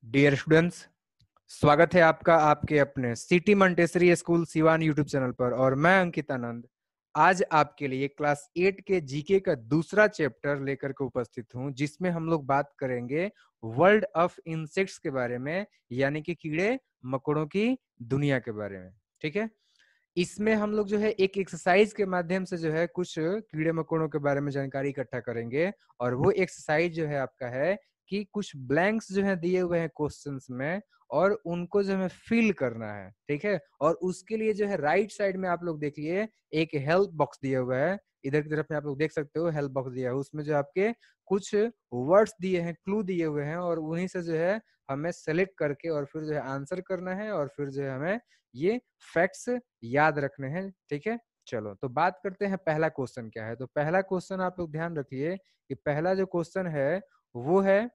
Dear students, स्वागत है आपका आपके अपने city Montessori school Siwan YouTube channel पर। और मैं अंकित आनंद आज आपके लिए क्लास 8 के जीके का दूसरा चैप्टर लेकर के उपस्थित हूं, जिसमें हम लोग बात करेंगे वर्ल्ड ऑफ इंसेक्ट्स के बारे में, यानी कि कीड़े मकोड़ों की दुनिया के बारे में। ठीक है, इसमें हम लोग जो है एक एक्सरसाइज के माध्यम से जो है कुछ कीड़े मकोड़ों के बारे में जानकारी इकट्ठा करेंगे। और वो एक्सरसाइज जो है आपका है कि कुछ ब्लैंक्स जो है दिए हुए हैं क्वेश्चंस में, और उनको जो हमें फिल करना है। ठीक है, और उसके लिए जो है राइट साइड में आप लोग देखिए एक हेल्प बॉक्स दिया हुआ है। इधर की तरफ में आप लोग देख सकते हो हेल्प बॉक्स दिया है, उसमें जो आपके कुछ वर्ड्स दिए हैं, क्लू दिए हुए हैं, और उन्हीं से जो है हमें सेलेक्ट करके और फिर जो है आंसर करना है, और फिर जो है हमें ये फैक्ट्स याद रखने हैं। ठीक है, चलो तो बात करते हैं पहला क्वेश्चन क्या है। तो पहला क्वेश्चन आप लोग ध्यान रखिए कि पहला जो क्वेश्चन है वो है,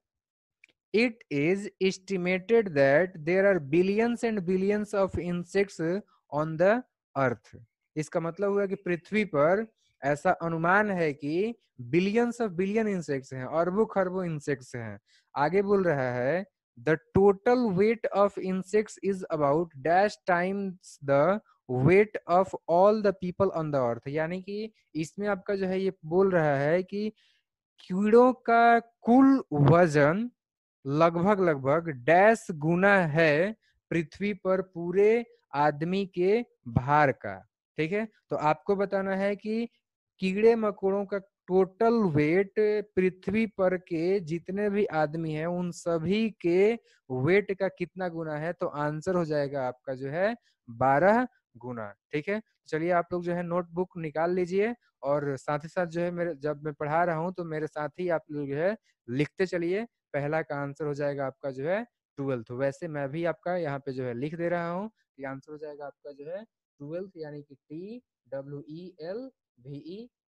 it is estimated that there are billions and billions of insects on the earth. इसका मतलब हुआ कि पृथ्वी पर ऐसा अनुमान है कि बिलियंस ऑफ बिलियन इंसेक्ट्स हैं, अरबों खरबों इंसेक्ट्स हैं। आगे बोल रहा है the total weight of insects is about dash times the weight of all the people on the अर्थ। यानी कि इसमें आपका जो है ये बोल रहा है कि कीड़ों का कुल वजन लगभग लगभग डैश गुना है पृथ्वी पर पूरे आदमी के भार का। ठीक है, तो आपको बताना है कि कीड़े मकोड़ों का टोटल वेट पृथ्वी पर के जितने भी आदमी हैं उन सभी के वेट का कितना गुना है। तो आंसर हो जाएगा आपका जो है 12 गुना। ठीक है, चलिए आप लोग जो है नोटबुक निकाल लीजिए, और साथ ही साथ जो है मेरे जब मैं पढ़ा रहा हूँ तो मेरे साथ ही आप लोग जो है लिखते चलिए। पहला का आंसर हो जाएगा आपका जो है 12th। वैसे मैं भी आपका यहाँ पे जो है लिख दे रहा हूँ कि आंसर हो जाएगा आपका जो है 12th, यानी कि TWELVE।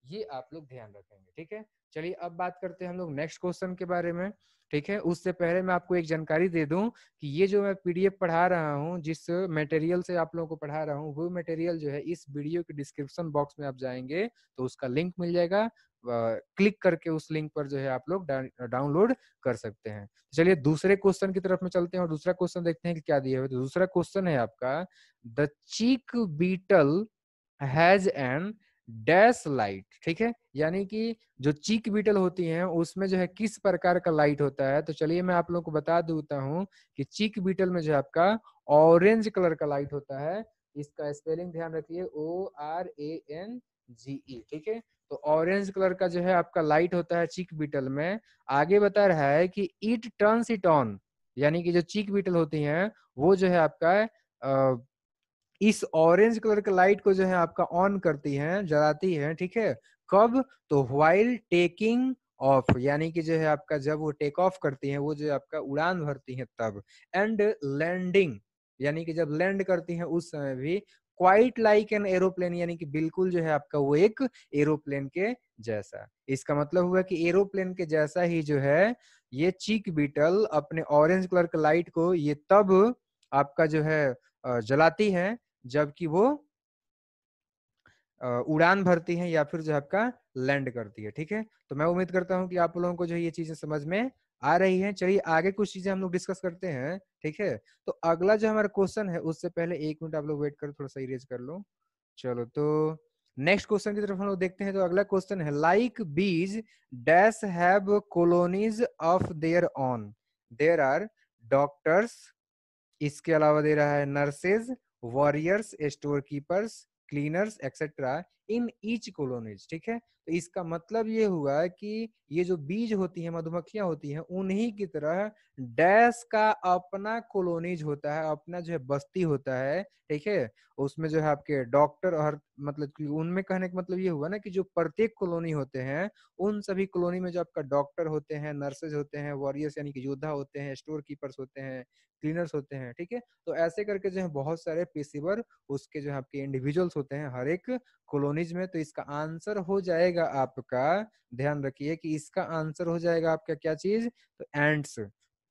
ये आप लोग ध्यान रखेंगे। ठीक है, चलिए अब बात करते हैं हम लोग नेक्स्ट क्वेश्चन के बारे में। ठीक है, उससे पहले मैं आपको एक जानकारी दे दूं कि ये जो मैं पीडीएफ पढ़ा रहा हूँ, जिस मटेरियल से आप लोगों को पढ़ा रहा हूँ, वो मटेरियल जो है इस वीडियो के डिस्क्रिप्शन बॉक्स में आप जाएंगे तो उसका लिंक मिल जाएगा। क्लिक करके उस लिंक पर जो है आप लोग डाउनलोड कर सकते हैं। चलिए दूसरे क्वेश्चन की तरफ में चलते हैं और दूसरा क्वेश्चन देखते हैं कि क्या दिया हुआ है। तो दूसरा क्वेश्चन है आपका, the cheek beetle has an dash light. ठीक है, यानी कि जो चीक बीटल होती हैं उसमें जो है किस प्रकार का लाइट होता है। तो चलिए मैं आप लोगों को बता देता हूँ कि चीक बीटल में जो है आपका ऑरेंज कलर का लाइट होता है। इसका स्पेलिंग ध्यान रखिए, ORANGE। ठीक है, तो ऑरेंज कलर का जो है आपका लाइट होता है चीक बीटल में। आगे बता रहा है कि इट टर्न्स इट ऑन, यानी कि जो चीक बीटल होती हैं वो जो है आपका इस ऑरेंज कलर के लाइट को जो है आपका ऑन करती हैं, जलाती हैं। ठीक है, कब? तो व्हाइल टेकिंग ऑफ, यानी कि जो है आपका जब वो टेक ऑफ करती हैं, वो जो आपका उड़ान भरती हैं तब। एंड लैंडिंग, यानी कि जब लैंड करती हैं उस समय भी। क्वाइट लाइक एन एरोप्लेन, यानी कि बिल्कुल जो है आपका वो एक एरोप्लेन के जैसा। इसका मतलब हुआ कि एरोप्लेन के जैसा ही जो है ये चीक बीटल अपने ऑरेंज कलर के लाइट को ये तब आपका जो है जलाती है जबकि वो उड़ान भरती हैं या फिर जो है आपका लैंड करती है। ठीक है, तो मैं उम्मीद करता हूं कि आप लोगों को जो ये चीजें समझ में आ रही हैं। चलिए आगे कुछ चीजें हम लोग डिस्कस करते हैं। ठीक है, तो अगला जो हमारा क्वेश्चन है उससे पहले एक मिनट आप लोग वेट कर, थोड़ा सा इरेज कर लो। चलो तो नेक्स्ट क्वेश्चन की तरफ हम लोग देखते हैं। तो अगला क्वेश्चन है, like bees dash have colonies of their own, there are doctors, इसके अलावा दे रहा है nurses, warriors, store keepers, cleaners etcetera in each colonies. ठीक है, तो इसका मतलब ये हुआ कि ये जो बीज होती है, मधुमक्खियां होती हैं, उन्हीं की तरह डैश का अपना कॉलोनीज होता है, अपना जो है बस्ती होता है। ठीक है, उसमें जो है आपके डॉक्टर, और मतलब कि उनमें कहने का मतलब ये हुआ ना कि जो प्रत्येक कॉलोनी होते हैं उन सभी कॉलोनी में जो आपका डॉक्टर होते हैं, नर्सेज होते हैं, वॉरियर्स यानी कि योद्धा होते हैं, स्टोर कीपर्स होते हैं, क्लीनर्स होते हैं। ठीक है, तो ऐसे करके जो है बहुत सारे पेशेवर उसके जो है आपके इंडिविजुअल्स होते हैं हर एक कॉलोनीज में। तो इसका आंसर हो जाएगा आपका, ध्यान रखिए कि इसका आंसर हो जाएगा आपका क्या चीज, तो एंड्स।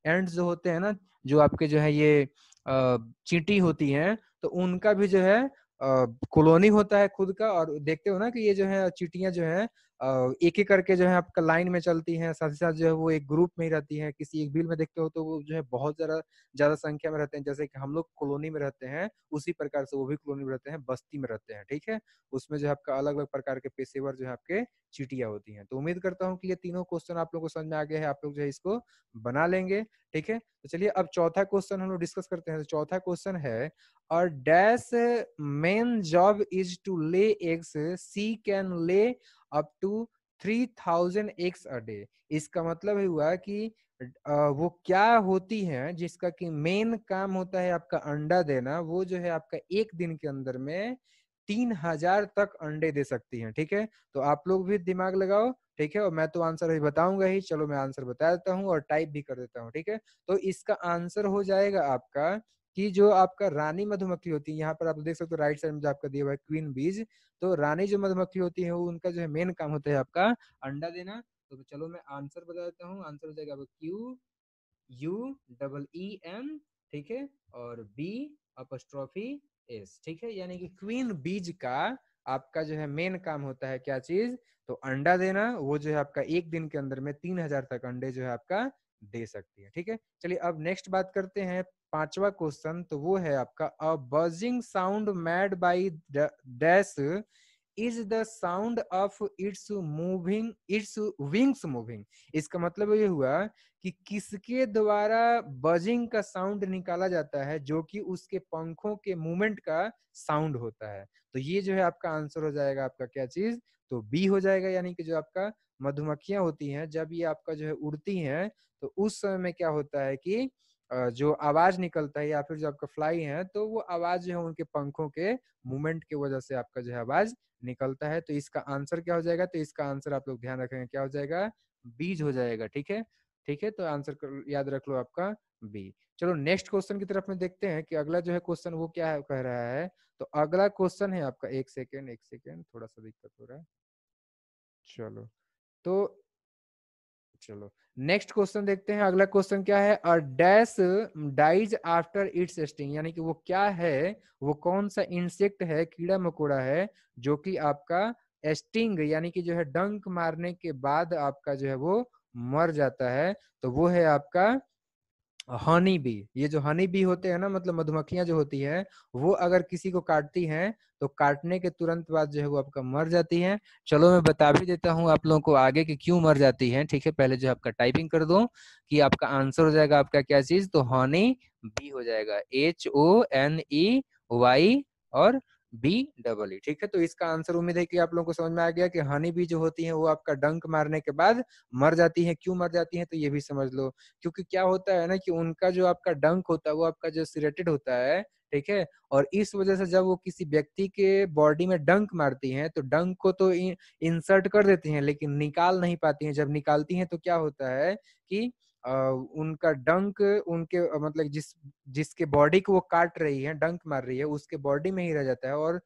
एंड्स जो होते हैं ना, जो आपके जो है ये चींटी होती हैं, तो उनका भी जो है कॉलोनी होता है खुद का। और देखते हो ना कि ये जो है चींटियां जो है एक एक करके जो है आपका लाइन में चलती हैं, साथ ही साथ जो है वो एक ग्रुप में ही रहती हैं। किसी एक बिल में देखते हो तो वो जो है बहुत ज्यादा संख्या में रहते हैं, जैसे कि हम लोग कॉलोनी में रहते हैं उसी प्रकार से वो भी कॉलोनी में रहते हैं, बस्ती में रहते हैं, ठीक है। उसमें जो है आपका अलग अलग प्रकार के पेशेवर जो है आपके चीटियां होती हैं। तो उम्मीद करता हूँ कि ये तीनों क्वेश्चन आप लोग को समझ में आ गया है, आप लोग जो है इसको बना लेंगे, ठीक है। तो चलिए अब चौथा क्वेश्चन हम लोग डिस्कस करते हैं। तो चौथा क्वेश्चन है, और dash main job is to lay eggs, she can lay up to 3000 eggs a day. इसका मतलब हुआ कि वो क्या होती हैं जिसका कि मेन काम होता है आपका अंडा देना, वो जो है आपका एक दिन के अंदर में 3000 तक अंडे दे सकती हैं, ठीक है। तो आप लोग भी दिमाग लगाओ, ठीक है। और मैं तो आंसर अभी बताऊंगा ही, चलो मैं आंसर बता देता हूँ और टाइप भी कर देता हूँ, ठीक है। तो इसका आंसर हो जाएगा आपका कि जो आपका रानी मधुमक्खी होती है, यहाँ पर आप देख सकते हो राइट साइड में जो आपका दिया हुआ है क्वीन बीज, तो रानी जो मधुमक्खी होती है वो उनका जो है मेन काम होता है आपका अंडा देना। तो चलो मैं आंसर बता देता हूँ। आंसर हो जाएगा आपका QUEEN, ठीक है, और B', ठीक है। यानी कि क्वीन बीज का आपका जो है मेन काम होता है क्या चीज, तो अंडा देना। वो जो है आपका एक दिन के अंदर में 3000 तक अंडे जो है आपका दे सकती है, ठीक है। चलिए अब नेक्स्ट बात करते हैं, पांचवा क्वेश्चन। तो वो है आपका, a buzzing sound made by dash is the sound of its wings moving. इसका मतलब ये हुआ कि किसके द्वारा बजिंग का साउंड निकाला जाता है जो कि उसके पंखों के मूवमेंट का साउंड होता है। तो ये जो है आपका आंसर हो जाएगा आपका क्या चीज, तो बी हो जाएगा। यानी कि जो आपका मधुमक्खियां होती हैं जब ये आपका जो है उड़ती हैं, तो उस समय में क्या होता है कि जो आवाज निकलता है या फिर जो आपका फ्लाई है, तो वो आवाज जो है उनके पंखों के मूवमेंट की वजह से आपका जो है आवाज निकलता है। तो इसका आंसर क्या हो जाएगा, तो इसका आंसर आप लोग ध्यान रखेंगे क्या हो जाएगा, बीज हो जाएगा, ठीक है। ठीक है, तो आंसर याद रख लो आपका बी। चलो नेक्स्ट क्वेश्चन की तरफ में देखते हैं कि अगला जो है क्वेश्चन वो क्या है, कह रहा है। तो अगला क्वेश्चन है आपका, एक सेकेंड थोड़ा सा दिक्कत हो रहा है। चलो तो चलो नेक्स्ट क्वेश्चन देखते हैं। अगला क्वेश्चन क्या है, a dash dies after its sting. यानी कि वो क्या है, वो कौन सा इंसेक्ट है, कीड़ा मकोड़ा है जो कि आपका स्टिंग यानी कि जो है डंक मारने के बाद आपका जो है वो मर जाता है। तो वो है आपका हनी बी। ये जो हनी बी होते हैं ना, मतलब मधुमक्खियां जो होती हैं, वो अगर किसी को काटती हैं तो काटने के तुरंत बाद जो है वो आपका मर जाती हैं। चलो मैं बता भी देता हूँ आप लोगों को आगे कि क्यों मर जाती हैं, ठीक है। पहले जो आपका टाइपिंग कर दो कि आपका आंसर हो जाएगा आपका क्या चीज, तो हनी बी हो जाएगा, HONEY और B, ठीक है। तो इसका आंसर उम्मीद है कि आप लोगों को समझ में आ गया कि हनी बी जो होती है वो आपका डंक मारने के बाद मर जाती है। क्यों मर जाती है, तो ये भी समझ लो। क्योंकि क्या होता है ना कि उनका जो आपका डंक होता है वो आपका जो सिरेटेड होता है, ठीक है। और इस वजह से जब वो किसी व्यक्ति के बॉडी में डंक मारती हैं तो डंक को तो इंसर्ट कर देती हैं लेकिन निकाल नहीं पाती हैं। जब निकालती हैं तो क्या होता है कि उनका डंक उनके मतलब जिसके बॉडी को वो काट रही है, डंक मार रही है, उसके बॉडी में ही रह जाता है। और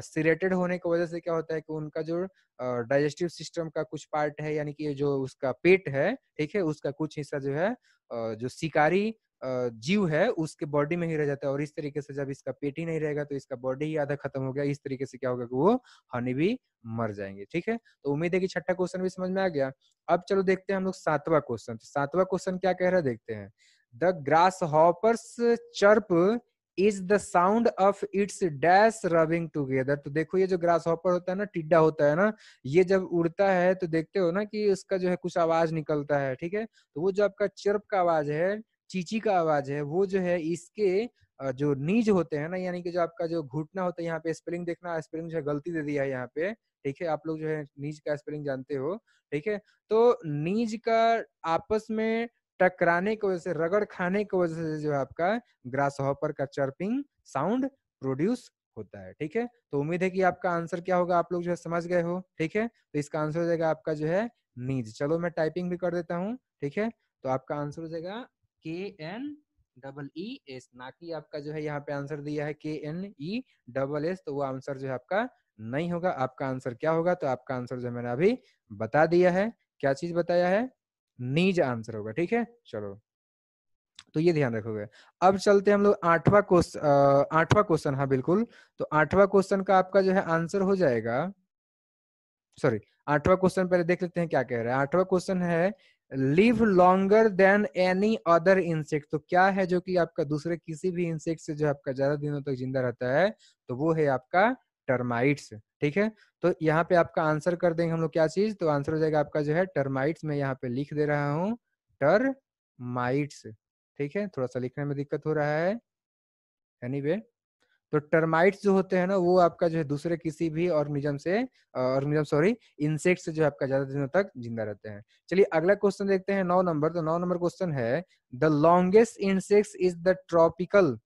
सिरेटेड होने की वजह से क्या होता है कि उनका जो डाइजेस्टिव सिस्टम का कुछ पार्ट है, यानी कि जो उसका पेट है, ठीक है, उसका कुछ हिस्सा जो है जो शिकारी जीव है उसके बॉडी में ही रह जाता है। और इस तरीके से जब इसका पेट ही नहीं रहेगा तो इसका बॉडी ही आधा खत्म हो गया। इस तरीके से क्या होगा कि वो हनी भी मर जाएंगे, ठीक है। तो उम्मीद है कि छठा क्वेश्चन भी समझ में आ गया। अब चलो देखते हैं हम लोग सातवां क्वेश्चन। तो सातवां क्वेश्चन क्या कह रहा है देखते हैं, the grass hoppers chirp is the sound of it's dash rubbing together. तो देखो ये जो ग्रास हॉपर होता है ना, टिड्डा होता है ना, ये जब उड़ता है तो देखते हो ना कि उसका जो है कुछ आवाज निकलता है, ठीक है। तो वो जो आपका चर्प का आवाज है, चीची का आवाज है, वो जो है इसके जो नीज होते हैं ना, यानी कि जो आपका जो घुटना होता है, यहाँ पे स्पेलिंग देखना, स्पेलिंग जो है गलती दे दिया है यहाँ पे, ठीक है। आप लोग जो है नीज का स्पेलिंग जानते हो, ठीक है। तो नीज का आपस में टकराने की वजह से, रगड़ खाने की वजह से जो है आपका ग्रास हॉपर का चर्पिंग साउंड प्रोड्यूस होता है, ठीक है। तो उम्मीद है कि आपका आंसर क्या होगा, आप लोग जो है समझ गए हो, ठीक है। तो इसका आंसर हो जाएगा आपका जो है नीज। चलो मैं टाइपिंग भी कर देता हूँ, ठीक है। तो आपका आंसर हो जाएगा KNEES, ना कि आपका जो है यहाँ पे आंसर दिया है KNESS, तो वो आंसर जो है आपका नहीं होगा। आपका आंसर क्या होगा, तो आपका आंसर जो मैंने अभी बता दिया है, क्या चीज बताया है, नीज आंसर होगा, ठीक है। चलो तो ये ध्यान रखोगे। अब चलते हैं हम लोग आठवां क्वेश्चन, हाँ बिल्कुल। तो आठवां क्वेश्चन का आपका जो है आंसर हो जाएगा, सॉरी, 8वां क्वेश्चन पहले देख लेते हैं क्या कह रहा है। 8वां क्वेश्चन है live longer than any other insect. तो क्या है जो कि आपका दूसरे किसी भी इंसेक्ट से जो आपका ज्यादा दिनों तक जिंदा रहता है, तो वो है आपका टर्माइट्स। ठीक है, तो यहाँ पे आपका आंसर कर देंगे हम लोग क्या चीज, तो आंसर हो जाएगा आपका जो है टर्माइट्स। मैं यहाँ पे लिख दे रहा हूँ टर्माइट्स। ठीक है, थोड़ा सा लिखने में दिक्कत हो रहा है, एनीवे। तो टर्माइट्स जो होते हैं ना, वो आपका जो है दूसरे किसी भी ऑर्गेनिज्म से, ऑर्गेनिज्म सॉरी, इंसेक्ट से जो है आपका ज्यादा दिनों तक जिंदा रहते हैं। चलिए अगला क्वेश्चन देखते हैं 9 नंबर। तो 9 नंबर क्वेश्चन है the longest insect is the tropical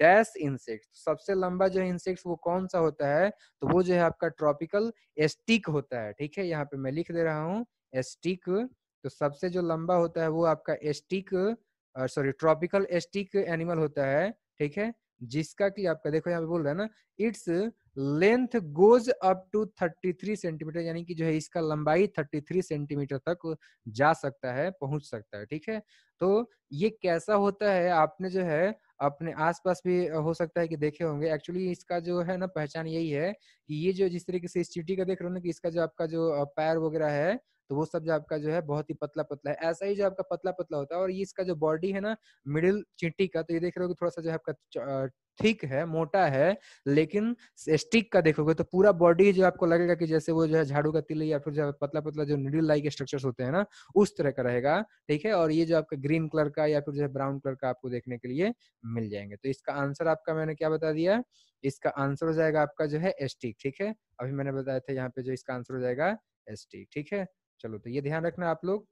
dash insect. सबसे लंबा जो इंसेक्ट वो कौन सा होता है, तो वो जो है आपका ट्रॉपिकल स्टिक होता है। ठीक है, यहाँ पे मैं लिख दे रहा हूँ स्टिक। तो सबसे जो लंबा होता है वो आपका stick, sorry tropical stick animal होता है। ठीक है, जिसका कि आपका देखो यहाँ पे बोल रहा है ना, its length goes up to 33 centimetre, यानी कि जो है इसका लंबाई 33 सेंटीमीटर तक जा सकता है, पहुंच सकता है। ठीक है, तो ये कैसा होता है, आपने जो है अपने आसपास भी हो सकता है कि देखे होंगे। एक्चुअली इसका जो है ना पहचान यही है कि ये जो जिस तरीके से इस चींटी का देख रहे हो ना, कि इसका जो आपका जो पैर वगैरह है, तो वो सब जो आपका जो है बहुत ही पतला पतला है। ऐसा ही जो आपका पतला पतला होता है, और ये इसका जो बॉडी है ना मिडिल चींटी का, तो ये देख रहे हो कि थोड़ा सा जो है आपका थिक है, मोटा है। लेकिन स्टिक का देखोगे तो पूरा बॉडी जो आपको लगेगा कि जैसे वो जो है झाड़ू का तिल या फिर जो पतला पतला जो नीडल लाइक स्ट्रक्चर्स होते हैं ना, उस तरह का रहेगा। ठीक है, और ये जो आपका ग्रीन कलर का या फिर जो है ब्राउन कलर का आपको देखने के लिए मिल जाएंगे। तो इसका आंसर आपका मैंने क्या बता दिया, इसका आंसर हो जाएगा आपका जो है स्टिक। ठीक है, अभी मैंने बताया था यहाँ पे जो इसका आंसर हो जाएगा स्टिक। ठीक है, चलो तो ये ध्यान रखना आप लोग।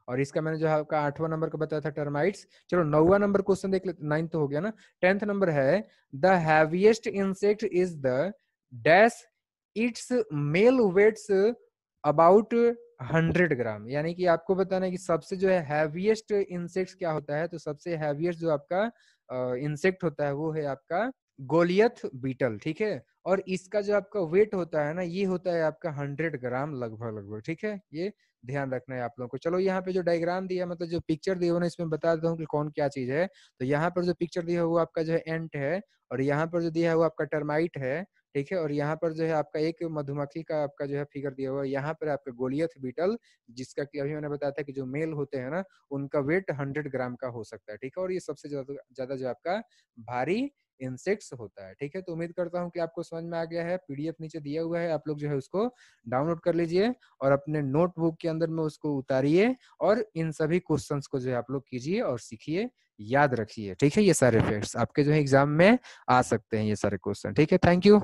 और इसका मैंने जो है आपका 8वां नंबर का बताया था टर्माइट्स। चलो 9वां नंबर क्वेश्चन देख लेते, 9 तो हो गया ना। 10th नंबर है the heaviest insect is the dash, its male weights about 100 gram. यानी कि आपको बताना है कि सबसे जो है हैवीएस्ट इंसेक्ट क्या होता है। तो सबसे हैवीएस्ट जो आपका इंसेक्ट होता है वो है आपका गोलियथ बीटल। ठीक है, और इसका जो आपका वेट होता है ना, ये होता है आपका 100 ग्राम लगभग लगभग। ठीक है, ये ध्यान रखना है आप लोगों को। चलो यहाँ पे जो डायग्राम दिया, मतलब जो पिक्चर दिया हुआ ना, इसमें बता देता हूँ कि कौन क्या चीज है। तो यहाँ पर जो पिक्चर दिया हुआ आपका जो है एंट है, और यहाँ पर जो दिया है वो आपका टर्माइट है। ठीक है, और यहाँ पर जो है आपका एक मधुमक्खी का आपका जो है फिगर दिया हुआ है। यहाँ पर आपका गोलियथ बीटल, जिसका कि अभी मैंने बताया था कि जो मेल होते हैं ना, उनका वेट 100 ग्राम का हो सकता है। ठीक है, और ये सबसे ज्यादा जो आपका भारी इंसेक्ट्स होता है। ठीक है, तो उम्मीद करता हूँ कि आपको समझ में आ गया है। पीडीएफ नीचे दिया हुआ है, आप लोग जो है उसको डाउनलोड कर लीजिए और अपने नोटबुक के अंदर में उसको उतारिए, और इन सभी क्वेश्चंस को जो है आप लोग कीजिए और सीखिए, याद रखिए। ठीक है, ये सारे फैक्ट्स आपके जो है एग्जाम में आ सकते हैं, ये सारे क्वेश्चन। ठीक है, थैंक यू।